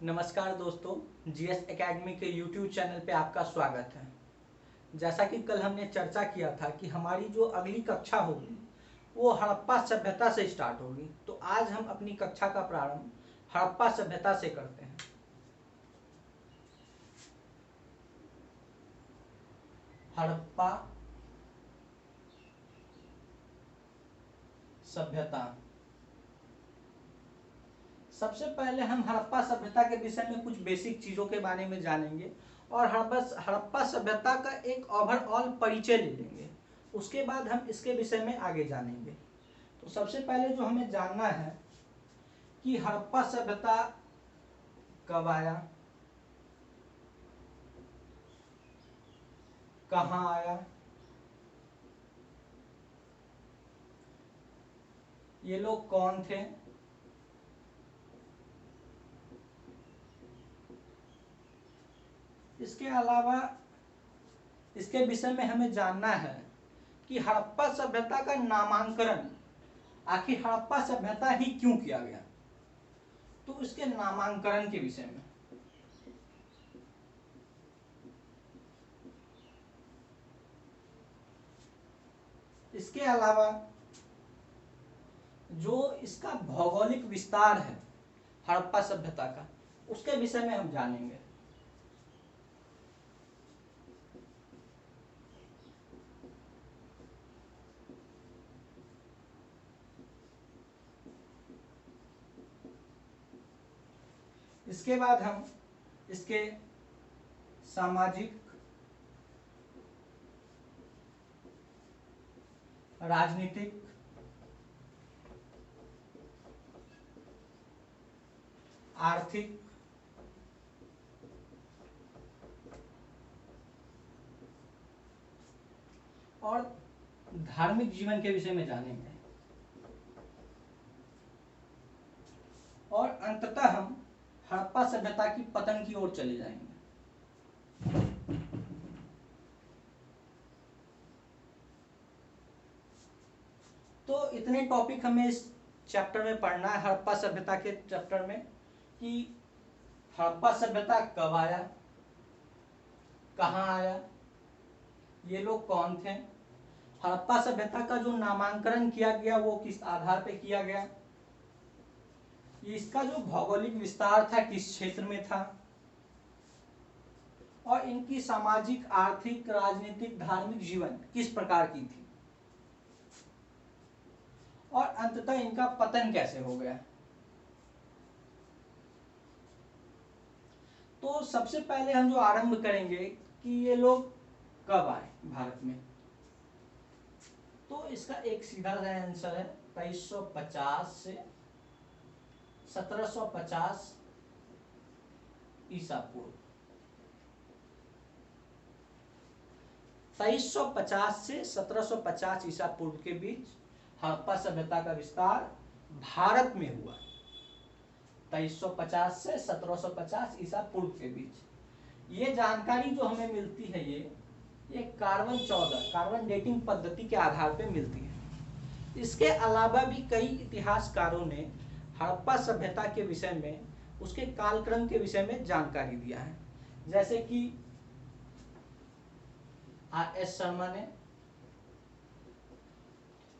नमस्कार दोस्तों, GS academy के यूट्यूब चैनल पे आपका स्वागत है। जैसा कि कल हमने चर्चा किया था कि हमारी जो अगली कक्षा होगी वो हड़प्पा सभ्यता से स्टार्ट होगी। तो आज हम अपनी कक्षा का प्रारंभ हड़प्पा सभ्यता से करते हैं। हड़प्पा सभ्यता। सबसे पहले हम हड़प्पा सभ्यता के विषय में कुछ बेसिक चीज़ों के बारे में जानेंगे और हड़प्पा सभ्यता का एक ओवरऑल परिचय ले लेंगे। उसके बाद हम इसके विषय में आगे जानेंगे। तो सबसे पहले जो हमें जानना है कि हड़प्पा सभ्यता कब आया, कहाँ आया, ये लोग कौन थे, इसके अलावा इसके विषय में हमें जानना है कि हड़प्पा सभ्यता का नामांकन आखिर हड़प्पा सभ्यता ही क्यों किया गया। तो इसके नामांकन के विषय में इसके अलावा जो इसका भौगोलिक विस्तार है हड़प्पा सभ्यता का, उसके विषय में हम जानेंगे। इसके बाद हम इसके सामाजिक, राजनीतिक, आर्थिक और धार्मिक जीवन के विषय में जानेंगे और अंततः हम हड़प्पा सभ्यता की पतन की ओर चले जाएंगे। तो इतने टॉपिक हमें इस चैप्टर में पढ़ना है, हड़प्पा सभ्यता के चैप्टर में, कि हड़प्पा सभ्यता कब आया, कहाँ आया, ये लोग कौन थे, हड़प्पा सभ्यता का जो नामांकन किया गया वो किस आधार पे किया गया, इसका जो भौगोलिक विस्तार था किस क्षेत्र में था, और इनकी सामाजिक, आर्थिक, राजनीतिक, धार्मिक जीवन किस प्रकार की थी, और अंततः इनका पतन कैसे हो गया। तो सबसे पहले हम जो आरंभ करेंगे कि ये लोग कब आए भारत में, तो इसका एक सीधा सा आंसर है 2350 से 1750 ईसा पूर्व। 2350 से 1750 ईसा पूर्व के बीच हड़प्पा सभ्यता का विस्तार भारत में हुआ। 2350 से 1750 ईसा पूर्व के बीच ये जानकारी जो हमें मिलती है ये कार्बन 14 कार्बन डेटिंग पद्धति के आधार पर मिलती है। इसके अलावा भी कई इतिहासकारों ने हड़प्पा सभ्यता के विषय में, उसके कालक्रम के विषय में जानकारी दिया है, जैसे कि आर.एस. शर्मा ने,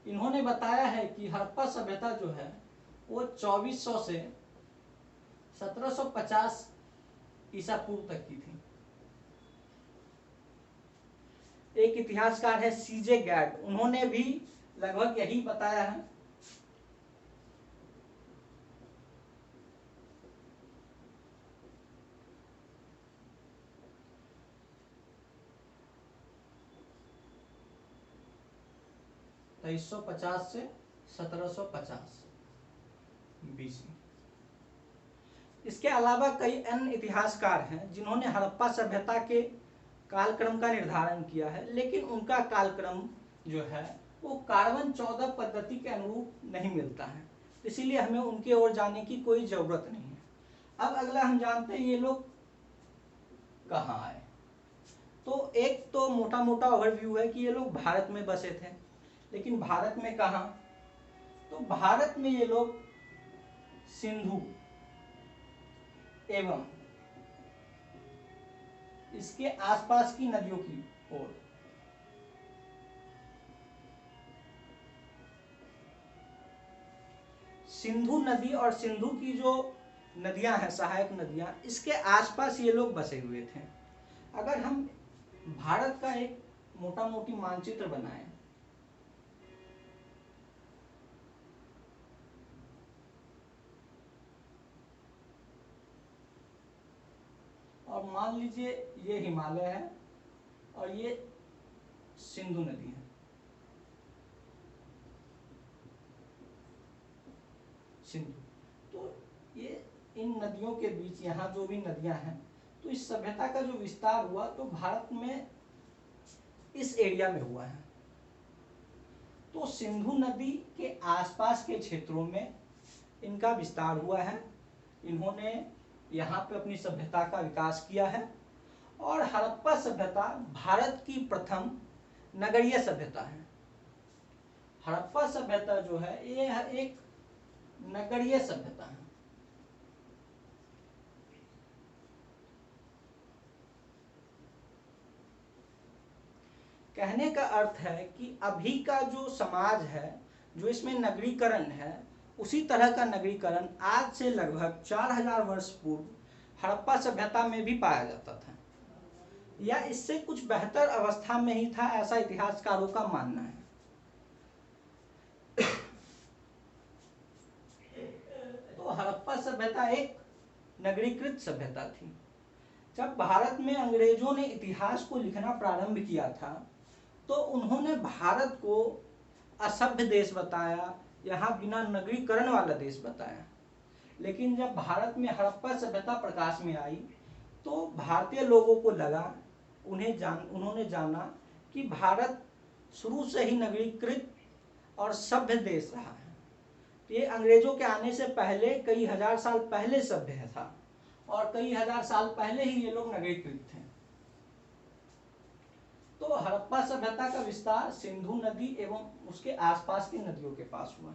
इन्होंने बताया है कि हड़प्पा सभ्यता जो है वो 2400 से 1750 ईसा पूर्व तक की थी। एक इतिहासकार है सीजे गैड, उन्होंने भी लगभग यही बताया है। तो 2350 से 1750 बीसी। इसके अलावा कई अन्य इतिहासकार हैं जिन्होंने हड़प्पा सभ्यता के कालक्रम का निर्धारण किया है, लेकिन उनका कालक्रम जो है वो कार्बन 14 पद्धति के अनुरूप नहीं मिलता है, इसीलिए हमें उनके ओर जाने की कोई जरूरत नहीं है। अब अगला हम जानते हैं ये लोग कहाँ आए। तो एक तो मोटा मोटा ओवरव्यू है कि ये लोग भारत में बसे थे, लेकिन भारत में कहाँ, तो भारत में ये लोग सिंधु एवं इसके आसपास की नदियों की ओर। सिंधु नदी और सिंधु की जो नदियां हैं, सहायक नदियां, इसके आसपास ये लोग बसे हुए थे। अगर हम भारत का एक मोटा मोटी मानचित्र बनाएं, और मान लीजिए ये हिमालय है और ये सिंधु नदी है, सिंधु, तो ये इन नदियों के बीच यहाँ जो भी नदियां हैं, तो इस सभ्यता का जो विस्तार हुआ तो भारत में इस एरिया में हुआ है। तो सिंधु नदी के आसपास के क्षेत्रों में इनका विस्तार हुआ है। इन्होंने यहाँ पे अपनी सभ्यता का विकास किया है। और हड़प्पा सभ्यता भारत की प्रथम नगरीय सभ्यता है। हड़प्पा सभ्यता जो है ये एक नगरीय सभ्यता है। कहने का अर्थ है कि अभी का जो समाज है, जो इसमें नगरीकरण है, उसी तरह का नगरीकरण आज से लगभग 4000 वर्ष पूर्व हड़प्पा सभ्यता में भी पाया जाता था, या इससे कुछ बेहतर अवस्था में ही था, ऐसा इतिहासकारों का मानना है। तो हड़प्पा सभ्यता एक नगरीकृत सभ्यता थी। जब भारत में अंग्रेजों ने इतिहास को लिखना प्रारंभ किया था तो उन्होंने भारत को असभ्य देश बताया, यहाँ बिना नगरीकरण वाला देश बताया। लेकिन जब भारत में हड़प्पा सभ्यता प्रकाश में आई तो भारतीय लोगों को लगा, उन्होंने जाना कि भारत शुरू से ही नगरीकृत और सभ्य देश रहा है। ये अंग्रेजों के आने से पहले कई हजार साल पहले सभ्य था और कई हजार साल पहले ही ये लोग नगरीकृत थे। तो हड़प्पा सभ्यता का विस्तार सिंधु नदी एवं उसके आसपास की नदियों के पास हुआ।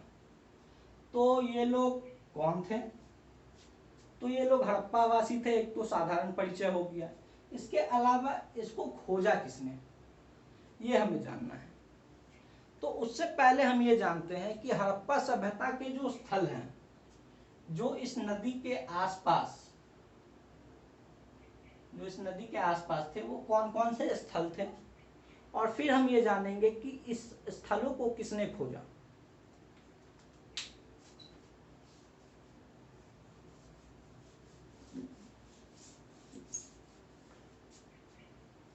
तो ये लोग कौन थे? तो ये लोग हड़प्पा वासी थे, एक तो साधारण परिचय हो गया। इसके अलावा इसको खोजा किसने, ये हमें जानना है। तो उससे पहले हम ये जानते हैं कि हड़प्पा सभ्यता के जो स्थल हैं, जो इस नदी के आसपास, जो इस नदी के आसपास थे, वो कौन कौन से स्थल थे, और फिर हम ये जानेंगे कि इस स्थलों को किसने खोजा।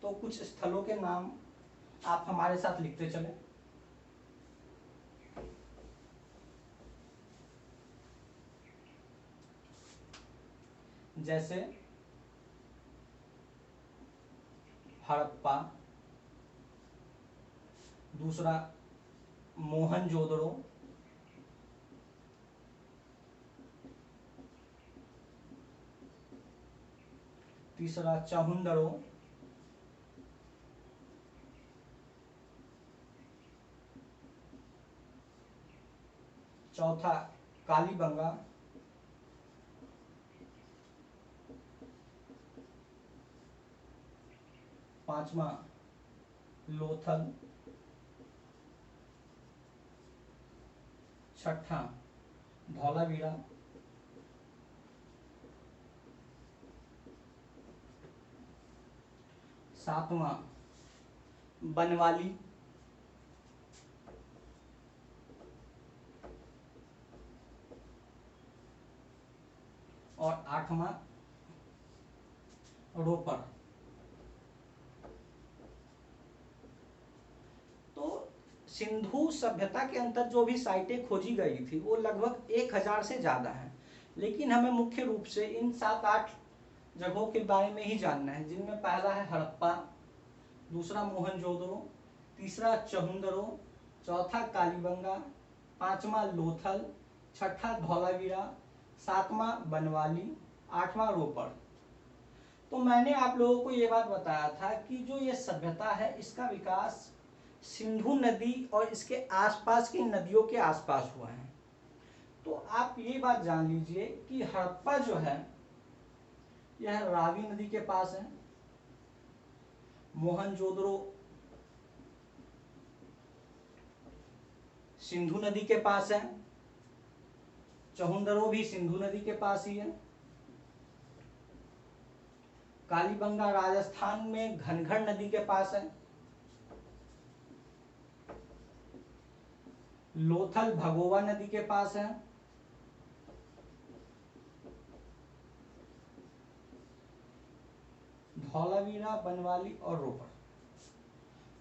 तो कुछ स्थलों के नाम आप हमारे साथ लिखते चले। जैसे हड़प्पा, दूसरा मोहनजोदड़ो, तीसरा चाहुंडरो, चौथा कालीबंगा, पांचवा लोथल, छठा धौलावीरा, सातवां बनवाली, और आठवां रोपर। तो सिंधु सभ्यता के अंतर जो भी साइटें खोजी गई थी वो लगभग 1000 से ज्यादा है, लेकिन हमें मुख्य रूप से इन 7-8 जगहों के बारे में ही जानना है, जिनमें पहला है हड़प्पा, दूसरा मोहनजोदड़ो, तीसरा चाहुंडरो, चौथा कालीबंगा, पांचवा लोथल, छठा धौलावीरा, सातवां बनवाली, आठवां रोपर। तो मैंने आप लोगों को ये बात बताया था कि जो ये सभ्यता है इसका विकास सिंधु नदी और इसके आसपास की नदियों के आसपास हुआ है। तो आप ये बात जान लीजिए कि हड़प्पा जो है यह रावी नदी के पास है। मोहनजोदड़ो सिंधु नदी के पास है। चहुंदरो भी सिंधु नदी के पास ही है। कालीबंगा राजस्थान में घनघर नदी के पास है। लोथल भगोवा नदी के पास है। धौलावीरा, बनवाली और रोपड़,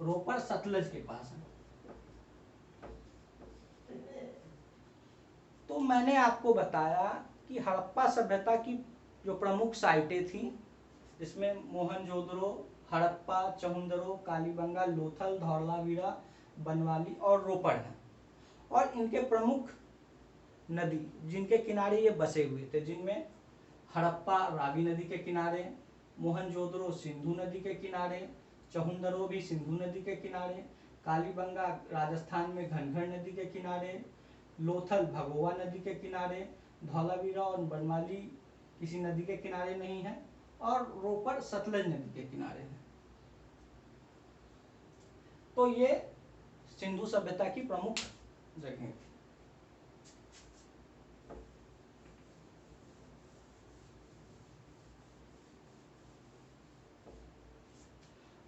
रोपड़ सतलज के पास है। तो मैंने आपको बताया कि हड़प्पा सभ्यता की जो प्रमुख साइटें थी, जिसमें मोहनजोदड़ो, हड़प्पा, चहुंदरो, कालीबंगा, लोथल, धौलावीरा, बनवाली और रोपड़ है। और इनके प्रमुख नदी जिनके किनारे ये बसे हुए थे, जिनमें हड़प्पा रावी नदी के किनारे, मोहनजोदड़ो सिंधु नदी के किनारे, चहुंदरो भी सिंधु नदी के किनारे, कालीबंगा राजस्थान में घनघर नदी के किनारे, लोथल भगोवा नदी के किनारे, धौलावीरा और बनवाली किसी नदी के किनारे नहीं है, और रोपड़ सतलज नदी के किनारे है। तो ये सिंधु सभ्यता की प्रमुख जगह थी।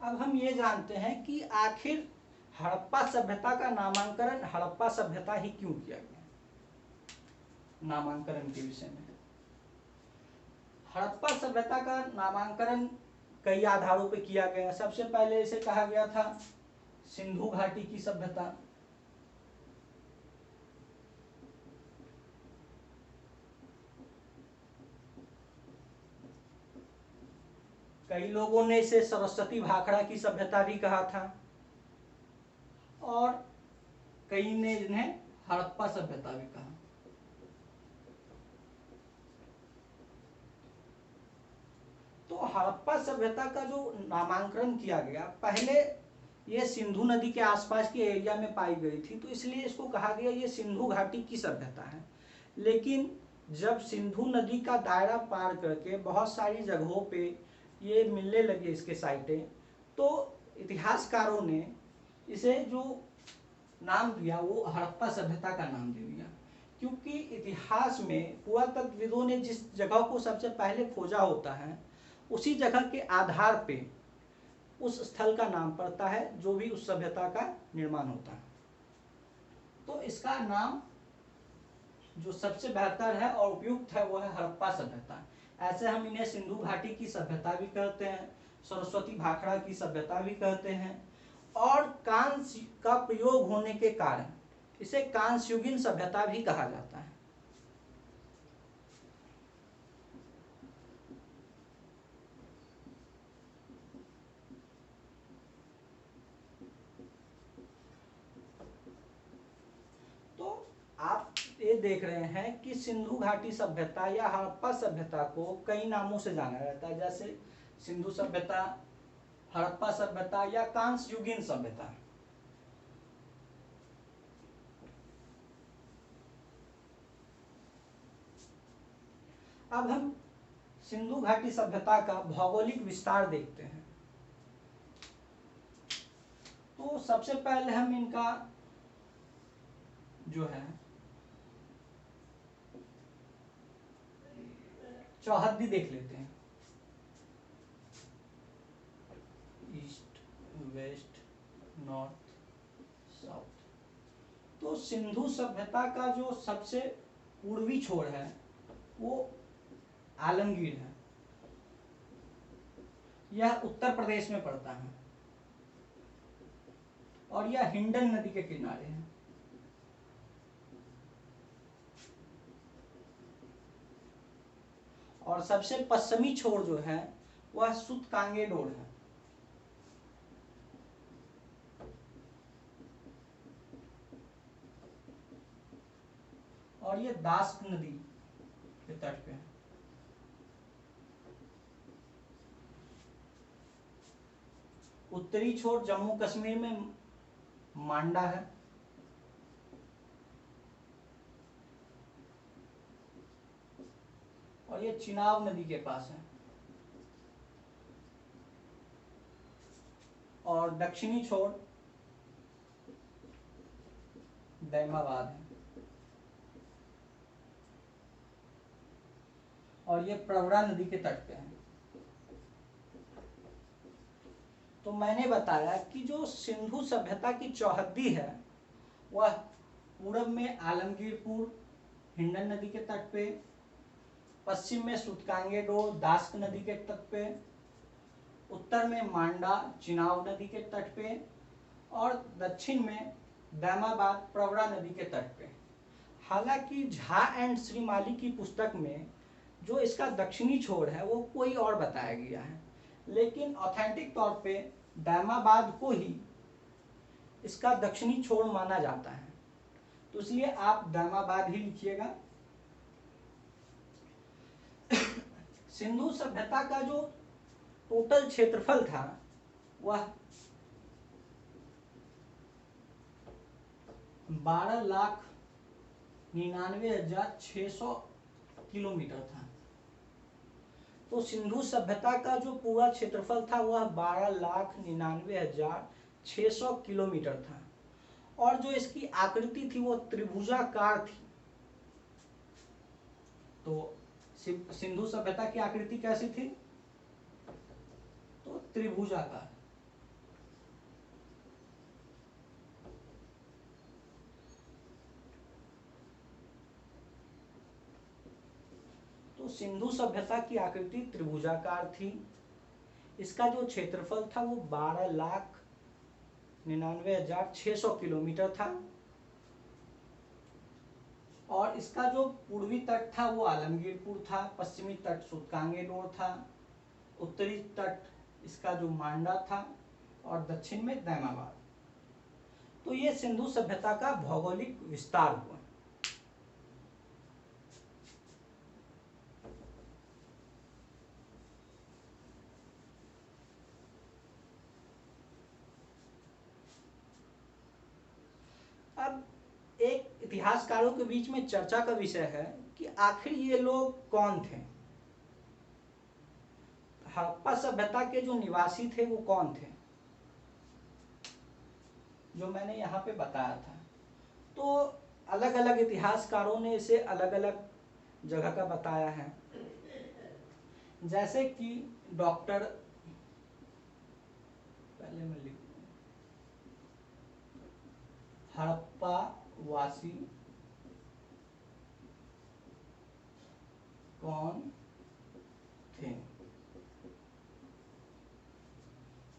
अब हम ये जानते हैं कि आखिर हड़प्पा सभ्यता का नामांकन हड़प्पा सभ्यता ही क्यों किया गया। नामांकन के विषय में हड़प्पा सभ्यता का नामांकन कई आधारों पर किया गया। सबसे पहले इसे कहा गया था सिंधु घाटी की सभ्यता। कई लोगों ने इसे सरस्वती भाखड़ा की सभ्यता भी कहा था, और कई ने इन्हें हड़प्पा सभ्यता भी कहा। तो हड़प्पा सभ्यता का जो नामांकन किया गया, पहले ये सिंधु नदी के आसपास के एरिया में पाई गई थी, तो इसलिए इसको कहा गया ये सिंधु घाटी की सभ्यता है। लेकिन जब सिंधु नदी का दायरा पार करके बहुत सारी जगहों पे ये मिलने लगे इसके साइटें, तो इतिहासकारों ने इसे जो नाम दिया वो हड़प्पा सभ्यता का नाम दे दिया। क्योंकि इतिहास में पुरातत्वविदों ने जिस जगह को सबसे पहले खोजा होता है, उसी जगह के आधार पे उस स्थल का नाम पड़ता है जो भी उस सभ्यता का निर्माण होता है। तो इसका नाम जो सबसे बेहतर है और उपयुक्त है वो है हड़प्पा सभ्यता। ऐसे हम इन्हें सिंधु घाटी की सभ्यता भी कहते हैं, सरस्वती भाखड़ा की सभ्यता भी कहते हैं, और कांस्य का प्रयोग होने के कारण इसे कांस्ययुगीन सभ्यता भी कहा जाता है। तो आप ये देख रहे हैं कि सिंधु घाटी सभ्यता या हड़प्पा सभ्यता को कई नामों से जाना जाता है, जैसे सिंधु सभ्यता, हड़प्पा सभ्यता या कांस्ययुगीन सभ्यता। अब हम सिंधु घाटी सभ्यता का भौगोलिक विस्तार देखते हैं। तो सबसे पहले हम इनका जो है चौहद्दी देख लेते हैं। East, west, north, south. तो सिंधु सभ्यता का जो सबसे पूर्वी छोर है वो आलमगीर है। यह उत्तर प्रदेश में पड़ता है और यह हिंडन नदी के किनारे है। और सबसे पश्चिमी छोर जो है वह सुतकांगेडोर है। और ये दास नदी के तट पे है। उत्तरी छोर जम्मू कश्मीर में मांडा है। और ये चिनाब नदी के पास है। और दक्षिणी छोर दैमाबाद है, और ये प्रवरा नदी के तट पे है। तो मैंने बताया कि जो सिंधु सभ्यता की चौहद्दी है वह पूरब में आलमगीरपुर हिंडन नदी के तट पे, पश्चिम में सूतकांगेडोर दास्क नदी के तट पे, उत्तर में मांडा चिनाब नदी के तट पे, और दक्षिण में दैमाबाद प्रवरा नदी के तट पे। हालांकि झा एंड श्रीमाली की पुस्तक में जो इसका दक्षिणी छोर है वो कोई और बताया गया है, लेकिन ऑथेंटिक तौर पे दैमाबाद को ही इसका दक्षिणी छोर माना जाता है, तो इसलिए आप दैमाबाद ही लिखिएगा। सिंधु सभ्यता का जो टोटल क्षेत्रफल था वह 12,99,600 किलोमीटर था। तो सिंधु सभ्यता का जो पूरा क्षेत्रफल था वह 12,99,600 किलोमीटर था, और जो इसकी आकृति थी वो त्रिभुजाकार थी। तो सिंधु सभ्यता की आकृति कैसी थी? तो त्रिभुजाकार। तो सिंधु सभ्यता की आकृति त्रिभुजाकार थी। इसका जो क्षेत्रफल था वो 12,99,600 किलोमीटर था, और इसका जो पूर्वी तट था वो आलमगीरपुर था, पश्चिमी तट सूतकांगेडोर था, उत्तरी तट इसका जो मांडा था, और दक्षिण में दैमाबाद। तो ये सिंधु सभ्यता का भौगोलिक विस्तार हुआ। अब एक इतिहासकारों के बीच में चर्चा का विषय है कि आखिर ये लोग कौन थे। हड़प्पा सभ्यता के जो निवासी थे वो कौन थे, जो मैंने यहाँ पे बताया था। तो अलग अलग इतिहासकारों ने इसे अलग अलग जगह का बताया है। जैसे कि डॉक्टर, पहले मैं लिख हड़प्पा वासी कौन थे।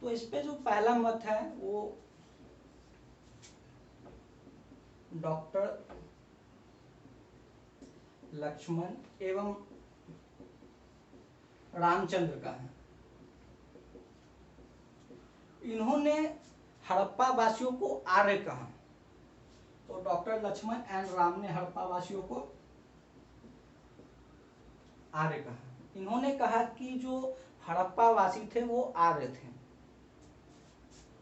तो इस पे जो पहला मत है वो डॉक्टर लक्ष्मण एवं रामचंद्र का है। इन्होंने हड़प्पा वासियों को आर्य कहा। तो डॉक्टर लक्ष्मण एंड राम ने हड़प्पा वासियों को आर्य कहा। इन्होंने कहा कि जो हड़प्पा वासी थे वो आर्य थे।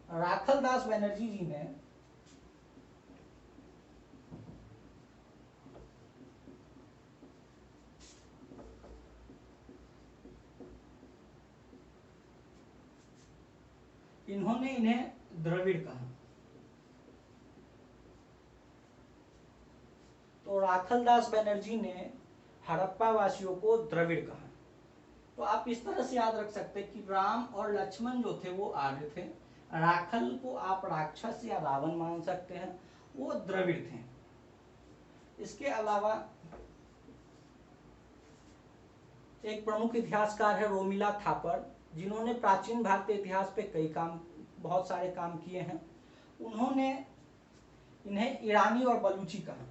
राखल दास बनर्जी जी ने इन्हें द्रविड़ कहा। तो राखल दास बनर्जी ने हड़प्पा वासियों को द्रविड़ कहा। तो आप इस तरह से याद रख सकते हैं कि राम और लक्ष्मण जो थे वो आर्य थे, राखल को आप राक्षस या रावण मान सकते हैं, वो द्रविड़ थे। इसके अलावा एक प्रमुख इतिहासकार है रोमिला थापर, जिन्होंने प्राचीन भारतीय इतिहास पे बहुत सारे काम किए हैं। उन्होंने इन्हें ईरानी और बलूची कहा।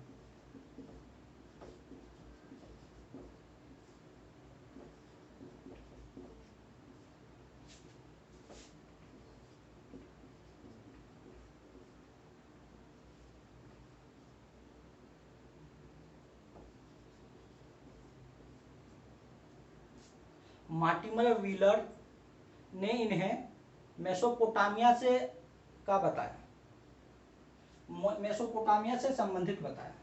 मार्टिमर व्हीलर ने इन्हें मेसोपोटामिया से का बताया, मेसोपोटामिया से संबंधित बताया।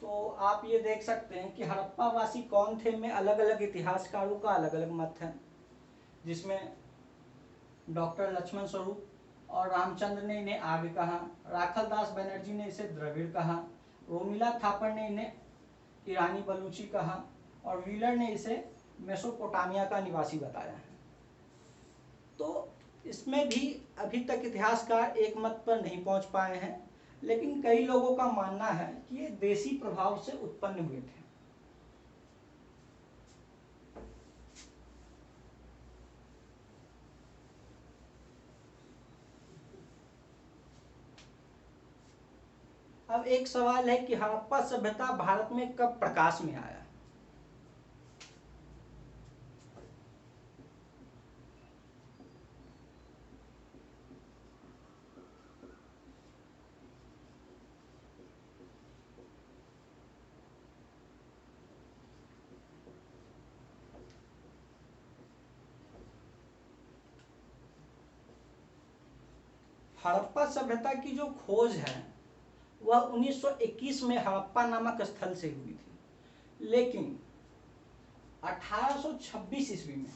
तो आप ये देख सकते हैं कि हड़प्पा वासी कौन थे में अलग अलग इतिहासकारों का अलग अलग मत है, जिसमें डॉक्टर लक्ष्मण स्वरूप और रामचंद्र ने इन्हें आर्य कहा, राखल दास बनर्जी ने इसे द्रविड़ कहा, रोमिला थापर ने इन्हें ईरानी बलूची कहा और व्हीलर ने इसे मेसोपोटामिया का निवासी बताया है। तो इसमें भी अभी तक इतिहासकार एक मत पर नहीं पहुंच पाए हैं, लेकिन कई लोगों का मानना है कि ये देसी प्रभाव से उत्पन्न हुए थे। अब एक सवाल है कि हड़प्पा सभ्यता भारत में कब प्रकाश में आया। हड़प्पा सभ्यता की जो खोज है वह 1921 में हड़प्पा नामक स्थल से हुई थी, लेकिन 1826 ईस्वी में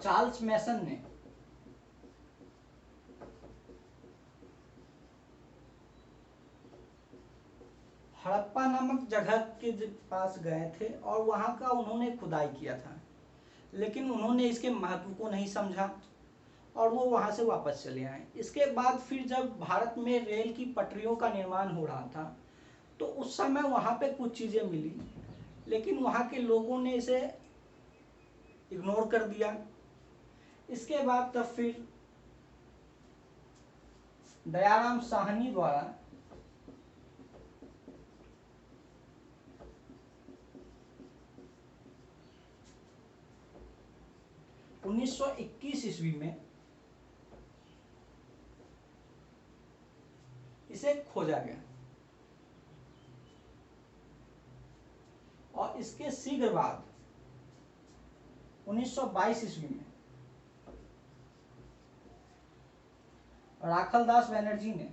चार्ल्स मैसन ने हड़प्पा नामक जगह के पास गए थे और वहां का उन्होंने खुदाई किया था, लेकिन उन्होंने इसके महत्व को नहीं समझा और वो वहां से वापस चले आए। इसके बाद फिर जब भारत में रेल की पटरियों का निर्माण हो रहा था तो उस समय वहां पे कुछ चीजें मिली, लेकिन वहां के लोगों ने इसे इग्नोर कर दिया। इसके बाद तब फिर दयाराम साहनी द्वारा 1921 ईस्वी में इसे खोजा गया और इसके शीघ्र बाद 1922 ईस्वी में राखल दास बनर्जी ने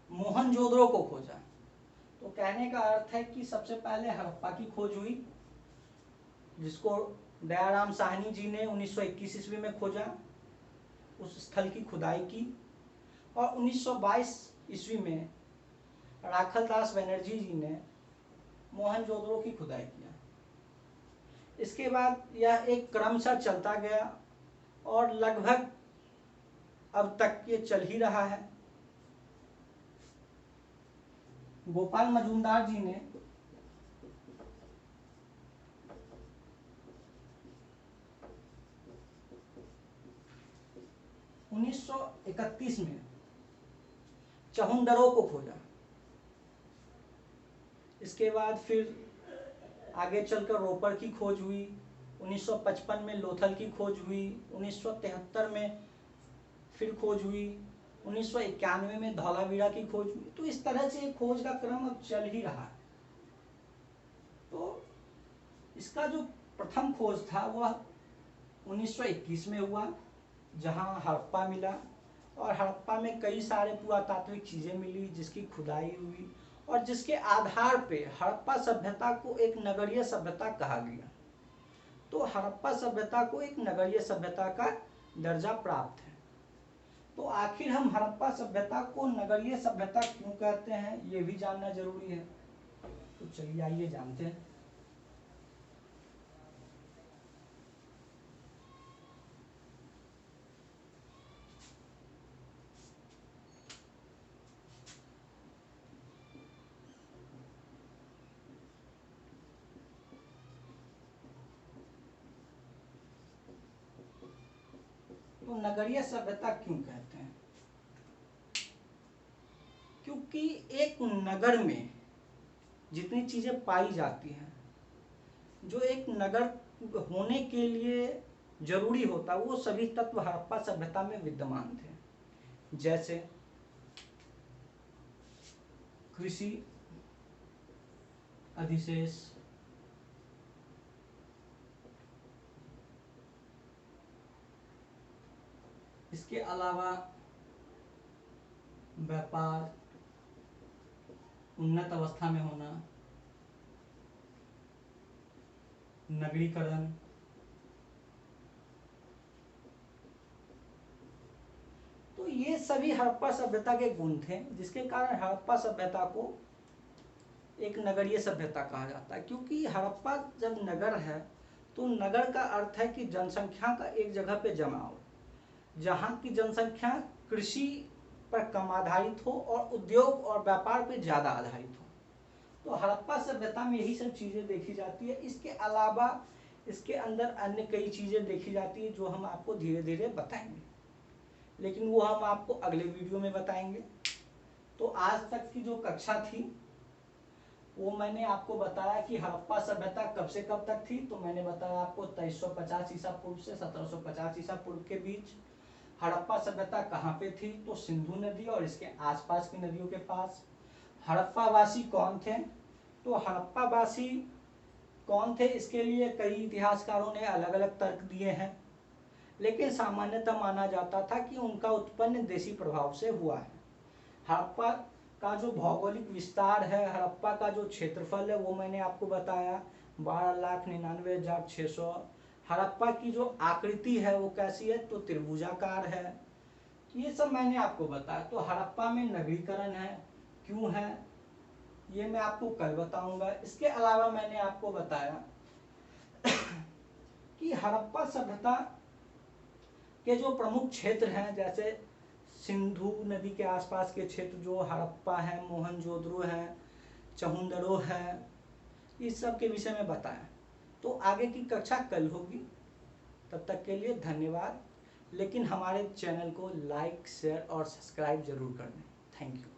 मोहनजोदड़ो को खोजा। तो कहने का अर्थ है कि सबसे पहले हड़प्पा की खोज हुई, जिसको दयाराम साहनी जी ने 1921 ईस्वी में खोजा, उस स्थल की खुदाई की और 1922 ईस्वी में राखल दास बनर्जी जी ने मोहनजोदड़ो की खुदाई किया। इसके बाद यह एक क्रमशः चलता गया और लगभग अब तक ये चल ही रहा है। गोपाल मजूमदार जी ने 1931 में चहुंदरो को खोजा। इसके बाद फिर आगे चलकर रोपर की खोज हुई, 1955 में लोथल की खोज हुई, 1973 में फिर खोज हुई, 1991 में धौलावीरा की खोज हुई। तो इस तरह से खोज का क्रम अब चल ही रहा है। तो इसका जो प्रथम खोज था वह 1921 में हुआ, जहां हड़प्पा मिला और हड़प्पा में कई सारे पुरातात्विक चीजें मिली, जिसकी खुदाई हुई और जिसके आधार पे हड़प्पा सभ्यता को एक नगरीय सभ्यता कहा गया। तो हड़प्पा सभ्यता को एक नगरीय सभ्यता का दर्जा प्राप्त है। तो आखिर हम हड़प्पा सभ्यता को नगरीय सभ्यता क्यों कहते हैं, ये भी जानना जरूरी है। तो चलिए आइए जानते हैं। तो नगरीय सभ्यता क्यों कहते हैं? क्योंकि एक नगर में जितनी चीजें पाई जाती हैं, जो एक नगर होने के लिए जरूरी होता, वो सभी तत्व हड़प्पा सभ्यता में विद्यमान थे। जैसे कृषि अधिशेष, इसके अलावा व्यापार, उन्नत अवस्था में होना, नगरीकरण, तो ये सभी हड़प्पा सभ्यता के गुण थे, जिसके कारण हड़प्पा सभ्यता को एक नगरीय सभ्यता कहा जाता है। क्योंकि हड़प्पा जब नगर है तो नगर का अर्थ है कि जनसंख्या का एक जगह पे जमाव, जहाँ की जनसंख्या कृषि पर कम आधारित हो और उद्योग और व्यापार पे ज़्यादा आधारित हो। तो हड़प्पा सभ्यता में यही सब चीज़ें देखी जाती है। इसके अलावा इसके अंदर अन्य कई चीज़ें देखी जाती है जो हम आपको धीरे धीरे बताएंगे, लेकिन वो हम आपको अगले वीडियो में बताएंगे। तो आज तक की जो कक्षा थी वो मैंने आपको बताया कि हड़प्पा सभ्यता कब से कब तक थी। तो मैंने बताया आपको 2350 ईसा पूर्व से 1750 ईसा पूर्व के बीच हड़प्पा सभ्यता कहाँ पे थी, तो सिंधु नदी और इसके आसपास की नदियों के पास। हड़प्पावासी कौन थे, तो हड़प्पावासी कौन थे इसके लिए कई इतिहासकारों ने अलग अलग तर्क दिए हैं, लेकिन सामान्यतः माना जाता था कि उनका उत्पन्न देशी प्रभाव से हुआ है। हड़प्पा का जो भौगोलिक विस्तार है, हड़प्पा का जो क्षेत्रफल है वो मैंने आपको बताया 12,99,600। हड़प्पा की जो आकृति है वो कैसी है, तो त्रिभुजाकार है। ये सब मैंने आपको बताया। तो हड़प्पा में नगरीकरण है, क्यों है ये मैं आपको कल बताऊंगा। इसके अलावा मैंने आपको बताया कि हड़प्पा सभ्यता के जो प्रमुख क्षेत्र हैं, जैसे सिंधु नदी के आसपास के क्षेत्र जो हड़प्पा है, मोहनजोदड़ो है, चहुंदड़ो है, इस सब के विषय में बताया। तो आगे की कक्षा कल होगी, तब तक के लिए धन्यवाद। लेकिन हमारे चैनल को लाइक, शेयर और सब्सक्राइब जरूर कर दें। Thank you.